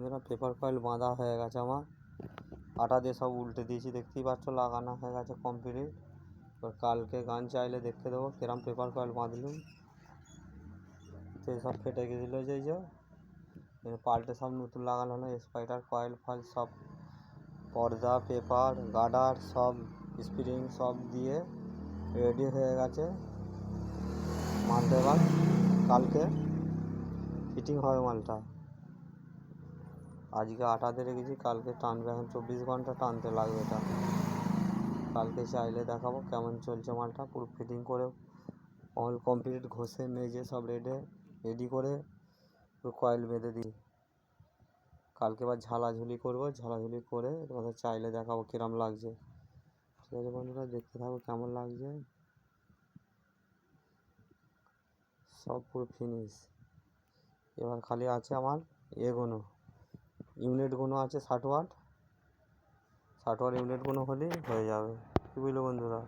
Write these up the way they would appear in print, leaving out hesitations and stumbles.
বন্ধুরা paper coil বাঁধা হয়ে গেছে আমার, আটা দিয়ে সব উল্টে দিয়েছি, দেখতেই পাচ্ছ লাগানো হয়ে গেছে কমপ্লিট। এবার কালকে গান চাইলে দেখতে দেবো কিরম পেপার কয়েল বাঁধলুম। তো সব ফেটে গেছিলো যে পাল্টে সব নতুন লাগানো হলো, স্পাইডার কয়েল ফয়েল সব পর্দা পেপার গার্ডার সব স্প্রিং সব দিয়ে রেডি হয়ে গেছে। মালটা এবার কালকে ফিটিং হবে মালটা। আজকে আটা দিয়ে রেখেছি, কালকে টানবে, এখন 24 ঘন্টা টানতে লাগবে এটা। কালকে চাইলে দেখাবো কেমন চলছে মালটা, পুরো ফিটিং করে অল কমপ্লিট ঘষে মেজে সব রেডি করে পুরো কয়েল বেঁধে দিই। কালকে এবার ঝালাঝুলি করবো, ঝালাঝুলি করে তোমাদের চাইলে দেখাবো কিরম লাগছে। ঠিক আছে বন্ধুরা, দেখতে থাকো কেমন লাগছে। সব পুরো ফিনিশ। এবার খালি আছে আমার ইউনিটগুলো আছে 60 ওয়াট ইউনিটগুলো হলেই হয়ে যাবে। কী বুঝলো বন্ধুরা,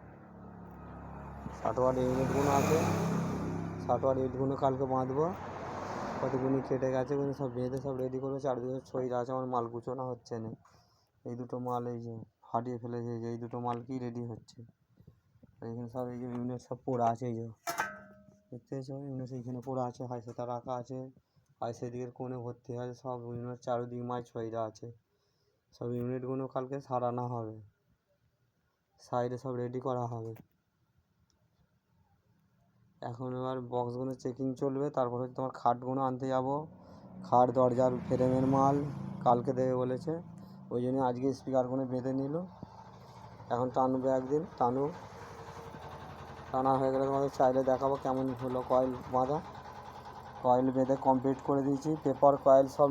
60 ওয়াট ইউনিটগুলো আছে, 60 ওয়াট ইউনিটগুলো কালকে বাঁধবো। কতগুলো কেটে গেছে কিন্তু সব বেঁধে সব রেডি করবো। চারদিকে ছইরা আছে, আমার মাল গুছোনো হচ্ছে না। এই দুটো মাল এই যে ফাটিয়ে ফেলেছে, এই দুটো মাল কি রেডি হচ্ছে। এইখানে সব এই যে ইউনিট সব পোড়া আছে, এই যে দেখতে পাচ্ছ ইউনিট এইখানে পোড়া আছে, হয় সেটা রাখা আছে, হয় সেদিকের কোণে ভর্তি আছে। সব ইউনিট চারিদিক মাছ ছইরা আছে। সব ইউনিটগুলো কালকে সারানো হবে, সাইডে সব রেডি করা হবে। এখন এবার বক্সগুলো চেকিং চলবে, তারপরে তোমার খাটগুলো আনতে যাব। খাট দরজার ফ্রেমের মাল কালকে দেবে বলেছে, ওই জন্য আজকে স্পিকারগুলো বেঁধে নিল। এখন টানবে, একদিন টানা হয়ে গেলে তোমাদের চাইলে দেখাবো কেমন হলো কয়েল বাঁধা। কয়েল বেঁধে কমপ্লিট করে দিয়েছি, পেপার কয়েল সব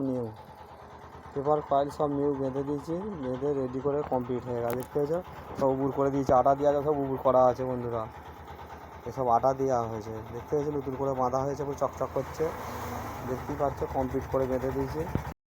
নিউ বেঁধে দিয়েছি, বেঁধে রেডি করে কমপ্লিট হয়ে গেছে। দেখতে পেয়েছো সব উবুর করে দিয়েছি, আটা দিয়ে সব উবুর করা আছে বন্ধুরা। এসব আটা দেওয়া হয়েছে, দেখতে পেয়েছো নতুন করে বাঁধা হয়েছে, পুরো চকচক করছে। দেখতেই পাচ্ছ কমপ্লিট করে বেঁধে দিয়েছি।